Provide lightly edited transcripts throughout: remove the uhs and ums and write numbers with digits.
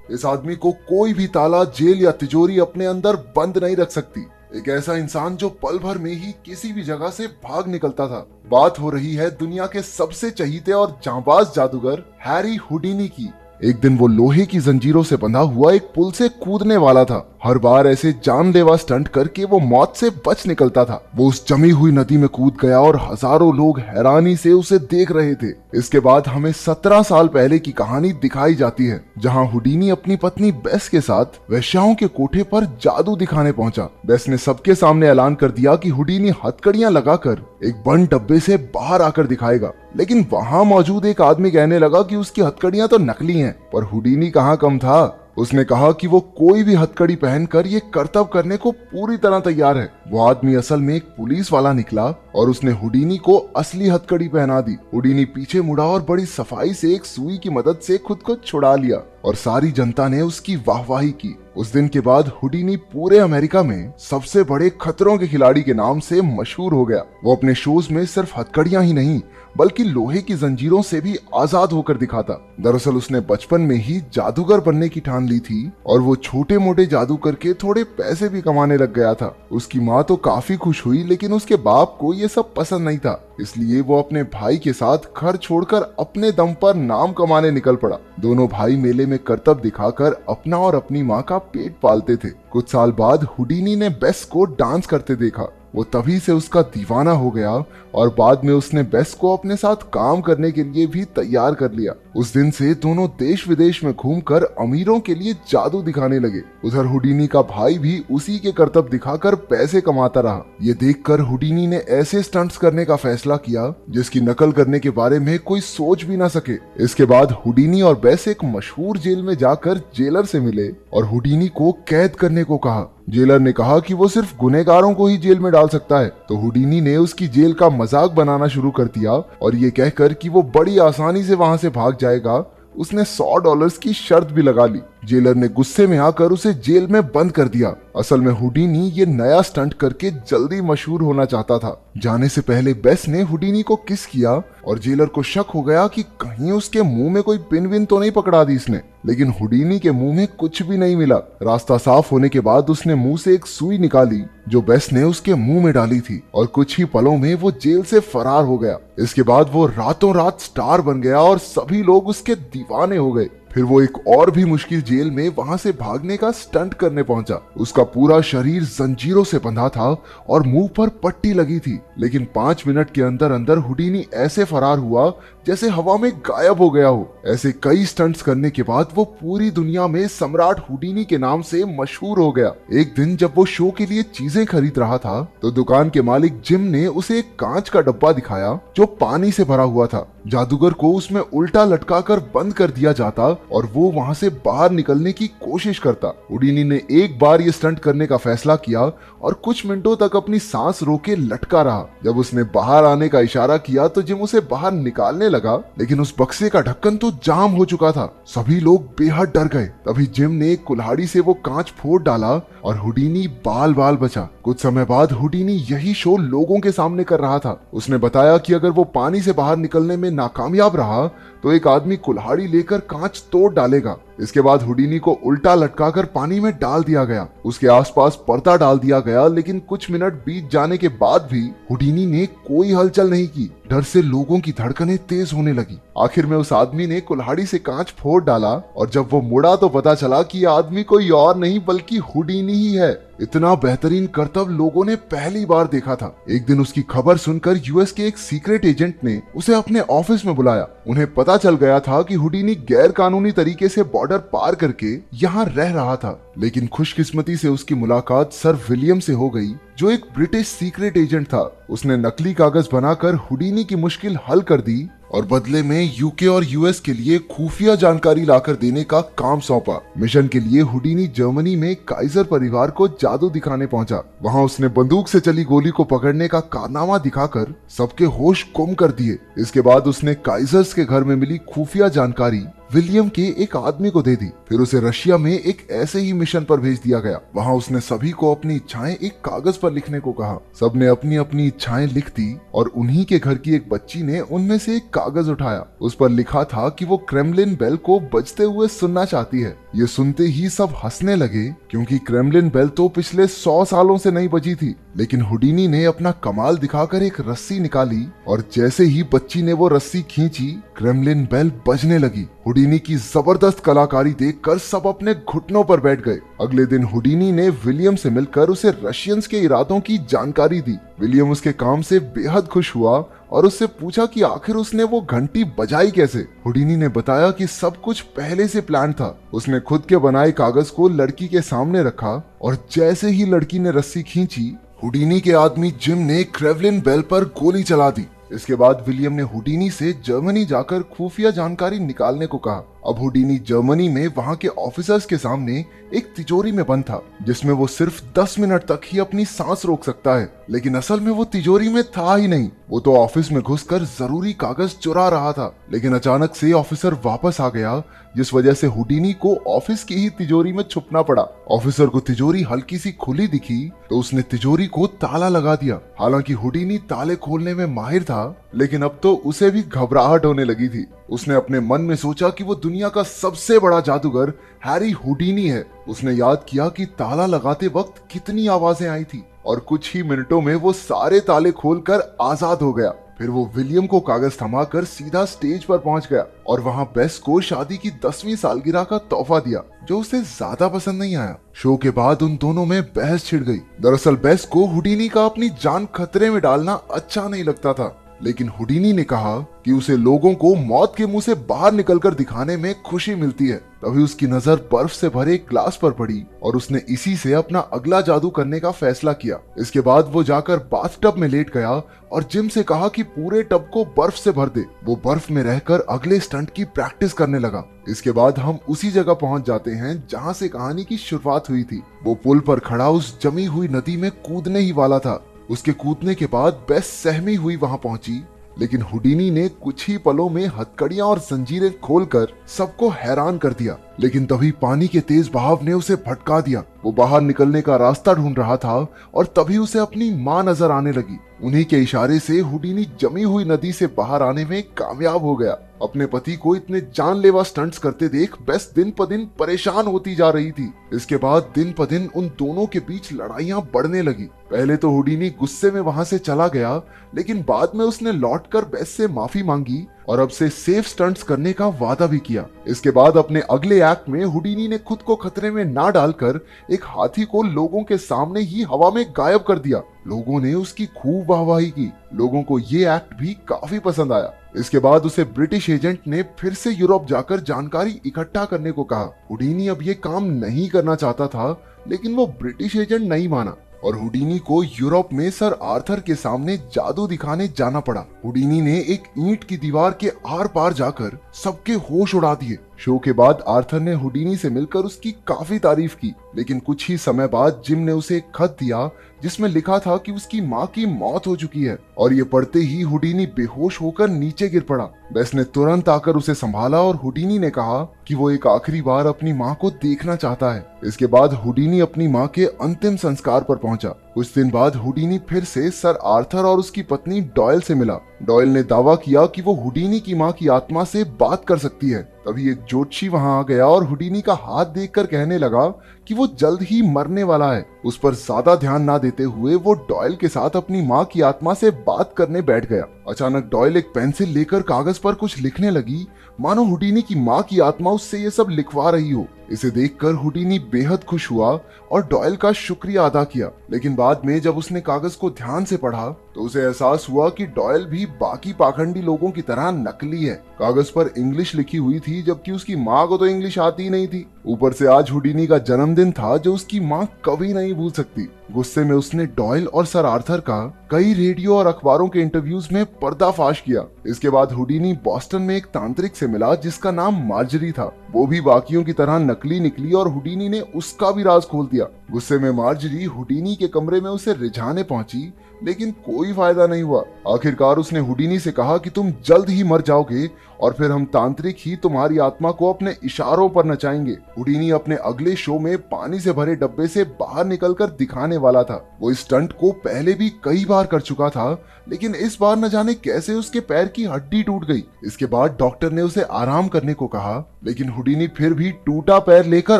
इस आदमी को कोई भी ताला, जेल या तिजोरी अपने अंदर बंद नहीं रख सकती। एक ऐसा इंसान जो पल भर में ही किसी भी जगह से भाग निकलता था। बात हो रही है दुनिया के सबसे चहीते और जांबाज जादूगर हैरी हुडीनी की। एक दिन वो लोहे की जंजीरों से बंधा हुआ एक पुल से कूदने वाला था। हर बार ऐसे जानलेवा स्टंट करके वो मौत से बच निकलता था। वो उस जमी हुई नदी में कूद गया और हजारों लोग हैरानी से उसे देख रहे थे। इसके बाद हमें 17 साल पहले की कहानी दिखाई जाती है, जहां हुडीनी अपनी पत्नी बेस के साथ वेश्याओं के कोठे पर जादू दिखाने पहुंचा। बेस ने सबके सामने ऐलान कर दिया कि हुडीनी हथकड़ियां लगाकर एक बंद डब्बे से बाहर आकर दिखाएगा, लेकिन वहां मौजूद एक आदमी कहने लगा कि उसकी हथकड़ियां तो नकली हैं। पर हुडीनी कहाँ कम था। उसने कहा कि वो कोई भी हथकड़ी पहनकर ये करतब करने को पूरी तरह तैयार है। वो आदमी असल में एक पुलिस वाला निकला और उसने हुडीनी को असली हथकड़ी पहना दी। हुडीनी पीछे मुड़ा और बड़ी सफाई से एक सुई की मदद से खुद को छुड़ा लिया और सारी जनता ने उसकी वाहवाही की। उस दिन के बाद हुडीनी पूरे अमेरिका में सबसे बड़े खतरों के खिलाड़ी के नाम से मशहूर हो गया। वो अपने शोज में सिर्फ हथकड़ियां ही नहीं बल्कि लोहे की जंजीरों से भी आजाद होकर दिखाता। दरअसल उसने बचपन में ही जादूगर बनने की ठान ली थी और वो छोटे मोटे जादू करके थोड़े पैसे भी कमाने लग गया था। उसकी माँ तो काफी खुश हुई, लेकिन उसके बाप को ये सब पसंद नहीं था। इसलिए वो अपने भाई के साथ घर छोड़कर अपने दम पर नाम कमाने निकल पड़ा। दोनों भाई मेले में करतब दिखाकर अपना और अपनी माँ का पेट पालते थे। कुछ साल बाद हुडीनी ने बेस को डांस करते देखा। वो तभी से उसका दीवाना हो गया और बाद में उसने बेस को अपने साथ काम करने के लिए भी तैयार कर लिया। उस दिन से दोनों देश विदेश में घूमकर अमीरों के लिए जादू दिखाने लगे। उधर हुडीनी का भाई भी उसी के करतब दिखाकर पैसे कमाता रहा। ये देखकर हुडीनी ने ऐसे स्टंट्स करने का फैसला किया जिसकी नकल करने के बारे में कोई सोच भी ना सके। इसके बाद हुडीनी और बेस एक मशहूर जेल में जाकर जेलर से मिले और हुडीनी को कैद करने को कहा। जेलर ने कहा कि वो सिर्फ गुनहगारों को ही जेल में डाल सकता है, तो हुडीनी ने उसकी जेल का मजाक बनाना शुरू कर दिया और ये कहकर कि वो बड़ी आसानी से वहां से भाग जाएगा, उसने $100 की शर्त भी लगा ली। जेलर ने गुस्से में आकर उसे जेल में बंद कर दिया। असल में हुडीनी ये नया स्टंट करके जल्दी मशहूर होना चाहता था। जाने से पहले बेस ने हुडीनी को किस किया और जेलर को शक हो गया कि कहीं उसके मुंह में कोई पिन विन तो नहीं पकड़ा दी इसने, लेकिन हुडीनी के मुंह में कुछ भी नहीं मिला। रास्ता साफ होने के बाद उसने मुंह से एक सुई निकाली जो बेस ने उसके मुंह में डाली थी और कुछ ही पलों में वो जेल से फरार हो गया। इसके बाद वो रातों रात स्टार बन गया और सभी लोग उसके दीवाने हो गए। फिर वो एक और भी मुश्किल जेल में वहां से भागने का स्टंट करने पहुंचा। उसका पूरा शरीर जंजीरों से बंधा था और मुंह पर पट्टी लगी थी, लेकिन 5 मिनट के अंदर अंदर हुडीनी ऐसे फरार हुआ जैसे हवा में गायब हो गया हो। ऐसे कई स्टंट्स करने के बाद वो पूरी दुनिया में सम्राट हुडीनी के नाम से मशहूर हो गया। एक दिन जब वो शो के लिए चीजें खरीद रहा था तो दुकान के मालिक जिम ने उसे एक कांच का डब्बा दिखाया जो पानी से भरा हुआ था। जादूगर को उसमें उल्टा लटकाकर बंद कर दिया जाता और वो वहां से बाहर निकलने की कोशिश करता। हुडीनी ने एक बार ये स्टंट करने का फैसला किया और कुछ मिनटों तक अपनी सांस रोके लटका रहा। जब उसने बाहर आने का इशारा किया तो जिम उसे बाहर निकालने लगा, लेकिन उस बक्से का ढक्कन तो जाम हो चुका था। सभी लोग बेहद डर गए। तभी जिम ने एक कुल्हाड़ी से वो कांच फोड़ डाला और हुडीनी बाल बाल बचा। कुछ समय बाद हुडीनी यही शो लोगों के सामने कर रहा था। उसने बताया कि अगर वो पानी से बाहर निकलने में नाकामयाब रहा तो एक आदमी कुल्हाड़ी लेकर कांच तोड़ डालेगा। इसके बाद हुडीनी को उल्टा लटकाकर पानी में डाल दिया गया। उसके आसपास पर्दा डाल दिया गया, लेकिन कुछ मिनट बीत जाने के बाद भी हुडीनी ने कोई हलचल नहीं की। डर से लोगों की धड़कनें तेज होने लगी। आखिर में उस आदमी ने कुल्हाड़ी से कांच फोड़ डाला और जब वो मुड़ा तो पता चला कि यह आदमी कोई और नहीं बल्कि हुडीनी ही है। इतना बेहतरीन करतब लोगों ने पहली बार देखा था। एक दिन उसकी खबर सुनकर यूएस के एक सीक्रेट एजेंट ने उसे अपने ऑफिस में बुलाया। उन्हें पता चल गया था कि हुडीनी गैर कानूनी तरीके से बॉर्डर पार करके यहाँ रह रहा था, लेकिन खुशकिस्मती से उसकी मुलाकात सर विलियम से हो गई जो एक ब्रिटिश सीक्रेट एजेंट था। उसने नकली कागज बनाकर हुडीनी की मुश्किल हल कर दी और बदले में यूके और यूएस के लिए खुफिया जानकारी लाकर देने का काम सौंपा। मिशन के लिए हुडीनी जर्मनी में काइजर परिवार को जादू दिखाने पहुंचा। वहां उसने बंदूक से चली गोली को पकड़ने का कारनामा दिखाकर सबके होश गुम कर दिए। इसके बाद उसने काइजर्स के घर में मिली खुफिया जानकारी विलियम के एक आदमी को दे दी। फिर उसे रशिया में एक ऐसे ही मिशन पर भेज दिया गया। वहां उसने सभी को अपनी इच्छाएं एक कागज पर लिखने को कहा। सबने अपनी अपनी इच्छाएं लिख दी और उन्हीं के घर की एक बच्ची ने उनमें से एक कागज उठाया। उस पर लिखा था कि वो क्रेमलिन बेल को बजते हुए सुनना चाहती है। ये सुनते ही सब हंसने लगे, क्योंकि क्रेमलिन बेल तो पिछले 100 सालों से नहीं बजी थी। लेकिन हुडीनी ने अपना कमाल दिखाकर एक रस्सी निकाली और जैसे ही बच्ची ने वो रस्सी खींची, क्रेमलिन बेल बजने लगी। हुडीनी की जबरदस्त कलाकारी देखकर सब अपने घुटनों पर बैठ गए। अगले दिन हुडीनी ने विलियम से मिलकर उसे रशियंस के इरादों की जानकारी दी। विलियम उसके काम से बेहद खुश हुआ और उससे पूछा कि आखिर उसने वो घंटी बजाई कैसे। हुडीनी ने बताया कि सब कुछ पहले से प्लान था। उसने खुद के बनाए कागज को लड़की के सामने रखा और जैसे ही लड़की ने रस्सी खींची, हुडीनी के आदमी जिम ने क्रेमलिन बेल पर गोली चला दी। इसके बाद विलियम ने हुडीनी से जर्मनी जाकर खुफिया जानकारी निकालने को कहा। अब हुडीनी जर्मनी में वहां के ऑफिसर्स के सामने एक तिजोरी में बंद था, जिसमें वो सिर्फ 10 मिनट तक ही अपनी सांस रोक सकता है। लेकिन असल में वो तिजोरी में था ही नहीं। वो तो ऑफिस में घुसकर जरूरी कागज चुरा रहा था। लेकिन अचानक से ऑफिसर वापस आ गया, जिस वजह से हुडीनी को ऑफिस की ही तिजोरी में छुपना पड़ा। ऑफिसर को तिजोरी हल्की सी खुली दिखी तो उसने तिजोरी को ताला लगा दिया। हालांकि हुडीनी ताले खोलने में माहिर था, लेकिन अब तो उसे भी घबराहट होने लगी थी। उसने अपने मन में सोचा कि वो दुनिया का सबसे बड़ा जादूगर हैरी हुडीनी है। उसने याद किया कि ताला लगाते वक्त कितनी आवाजें आई थी और कुछ ही मिनटों में वो सारे ताले खोलकर आजाद हो गया। फिर वो विलियम को कागज थमाकर सीधा स्टेज पर पहुंच गया और वहां बेस को शादी की 10वीं सालगिरह का तोहफा दिया, जो उसे ज्यादा पसंद नहीं आया। शो के बाद उन दोनों में बहस छिड़ गई। दरअसल बेस को हुडीनी का अपनी जान खतरे में डालना अच्छा नहीं लगता था, लेकिन हुडीनी ने कहा कि उसे लोगों को मौत के मुंह से बाहर निकलकर दिखाने में खुशी मिलती है। तभी उसकी नजर बर्फ से भरे एक ग्लास पर पड़ी और उसने इसी से अपना अगला जादू करने का फैसला किया। इसके बाद वो जाकर बाथटब में लेट गया और जिम से कहा कि पूरे टब को बर्फ से भर दे। वो बर्फ में रहकर अगले स्टंट की प्रैक्टिस करने लगा। इसके बाद हम उसी जगह पहुंच जाते हैं जहां से कहानी की शुरुआत हुई थी। वो पुल पर खड़ा उस जमी हुई नदी में कूदने ही वाला था। उसके कूदने के बाद बेस सहमी हुई वहां पहुंची, लेकिन हुडीनी ने कुछ ही पलों में हथकड़ियां और जंजीरें खोलकर सबको हैरान कर दिया। लेकिन तभी पानी के तेज बहाव ने उसे भटका दिया। वो बाहर निकलने का रास्ता ढूंढ रहा था और तभी उसे अपनी मां नजर आने लगी। उन्हीं के इशारे से हुडीनी जमी हुई नदी से बाहर आने में कामयाब हो गया। अपने पति को इतने जानलेवा स्टंट्स करते देख बेस दिन प दिन परेशान होती जा रही थी। इसके बाद दिन प दिन उन दोनों के बीच लड़ाइयां बढ़ने लगी। पहले तो हुडीनी गुस्से में वहां से चला गया, लेकिन बाद में उसने लौटकर बेस से माफी मांगी और अब से सेफ स्टंट्स करने का वादा भी किया। इसके बाद अपने अगले एक्ट में हुडीनी ने खुद को खतरे में ना डालकर एक हाथी को लोगों के सामने ही हवा में गायब कर दिया। लोगों ने उसकी खूब वाहवाही की। लोगों को ये एक्ट भी काफी पसंद आया। इसके बाद उसे ब्रिटिश एजेंट ने फिर से यूरोप जाकर जानकारी इकट्ठा करने को कहा। हुडीनी अब ये काम नहीं करना चाहता था, लेकिन वो ब्रिटिश एजेंट नहीं माना और हुडीनी को यूरोप में सर आर्थर के सामने जादू दिखाने जाना पड़ा। हुडीनी ने एक ईंट की दीवार के आर पार जाकर सबके होश उड़ा दिए। शो के बाद आर्थर ने हुडीनी से मिलकर उसकी काफी तारीफ की, लेकिन कुछ ही समय बाद जिम ने उसे एक खत दिया जिसमें लिखा था कि उसकी मां की मौत हो चुकी है और ये पढ़ते ही हुडीनी बेहोश होकर नीचे गिर पड़ा। बेस ने तुरंत आकर उसे संभाला और हुडीनी ने कहा कि वो एक आखिरी बार अपनी मां को देखना चाहता है। इसके बाद हुडीनी अपनी मां के अंतिम संस्कार पर पहुंचा। कुछ दिन बाद हुडीनी फिर से सर आर्थर और उसकी पत्नी डॉयल से मिला। डॉयल ने दावा किया कि वो हुडीनी की मां की आत्मा से बात कर सकती है। तभी एक ज्योतिषी वहां आ गया और हुडीनी का हाथ देखकर कहने लगा कि वो जल्द ही मरने वाला है। उस पर ज्यादा ध्यान ना देते हुए वो डॉयल के साथ अपनी मां की आत्मा से बात करने बैठ गया। अचानक डॉयल एक पेंसिल लेकर कागज पर कुछ लिखने लगी, मानो हुडीनी की मां की आत्मा उससे ये सब लिखवा रही हो। इसे देखकर हुडीनी बेहद खुश हुआ और डॉयल का शुक्रिया अदा किया। लेकिन बाद में जब उसने कागज को ध्यान से पढ़ा तो उसे एहसास हुआ कि डॉयल भी बाकी पाखंडी लोगों की तरह नकली है। कागज पर इंग्लिश लिखी हुई थी, जबकि उसकी माँ को तो इंग्लिश आती ही नहीं थी। ऊपर से आज हुडीनी का जन्मदिन था, जो उसकी माँ कभी नहीं भूल सकती। गुस्से में उसने डॉयल और सर आर्थर का कई रेडियो और अखबारों के इंटरव्यूज में पर्दाफाश किया। इसके बाद हुडीनी बॉस्टन में एक तांत्रिक से मिला जिसका नाम मार्जरी था। वो भी बाकियों की तरह नकली निकली और हुडीनी ने उसका भी राज खोल दिया। गुस्से में मार्जरी हुडीनी के कमरे में उसे रिझाने पहुंची, लेकिन कोई फायदा नहीं हुआ। आखिरकार उसने हुडीनी से कहा कि तुम जल्द ही मर जाओगे और फिर हम तांत्रिक ही तुम्हारी आत्मा को अपने इशारों पर नचाएंगे। हुडीनी अपने अगले शो में पानी से भरे डब्बे से बाहर निकलकर दिखाने वाला था। वो इस स्टंट को पहले भी कई बार कर चुका था, लेकिन इस बार न जाने कैसे उसके पैर की हड्डी टूट गई। इसके बाद डॉक्टर ने उसे आराम करने को कहा, लेकिन हुडीनी फिर भी टूटा पैर लेकर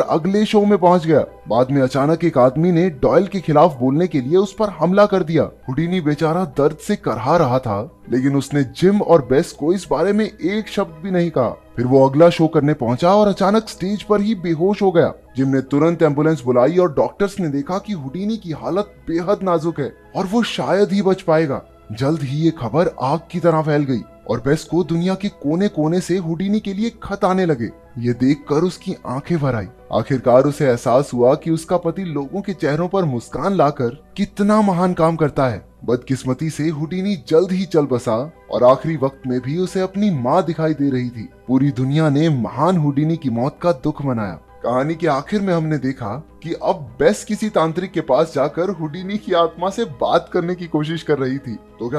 अगले शो में पहुंच गया। बाद में अचानक एक आदमी ने डॉयल के खिलाफ बोलने के लिए उस पर हमला कर दिया। हुडीनी बेचारा दर्द से करहा रहा था, लेकिन उसने जिम और बेस को इस बारे में एक शब्द भी नहीं कहा। फिर वो अगला शो करने पहुंचा और अचानक स्टेज पर ही बेहोश हो गया। जिम ने तुरंत एम्बुलेंस बुलाई और डॉक्टर्स ने देखा कि हुडीनी की हालत बेहद नाजुक है और वो शायद ही बच पाएगा। जल्द ही ये खबर आग की तरह फैल गई और बेस को दुनिया के कोने कोने से हुडीनी के लिए खत आने लगे। ये देखकर उसकी आंखें भर आई। आखिरकार उसे एहसास हुआ कि उसका पति लोगों के चेहरों पर मुस्कान लाकर कितना महान काम करता है। बदकिस्मती से हुडीनी जल्द ही चल बसा और आखिरी वक्त में भी उसे अपनी माँ दिखाई दे रही थी। पूरी दुनिया ने महान हुडीनी की मौत का दुख मनाया। कहानी के आखिर में हमने देखा कि अब बेस किसी तांत्रिक के पास जाकर हुडीनी की आत्मा से बात करने की कोशिश कर रही थी। तो क्या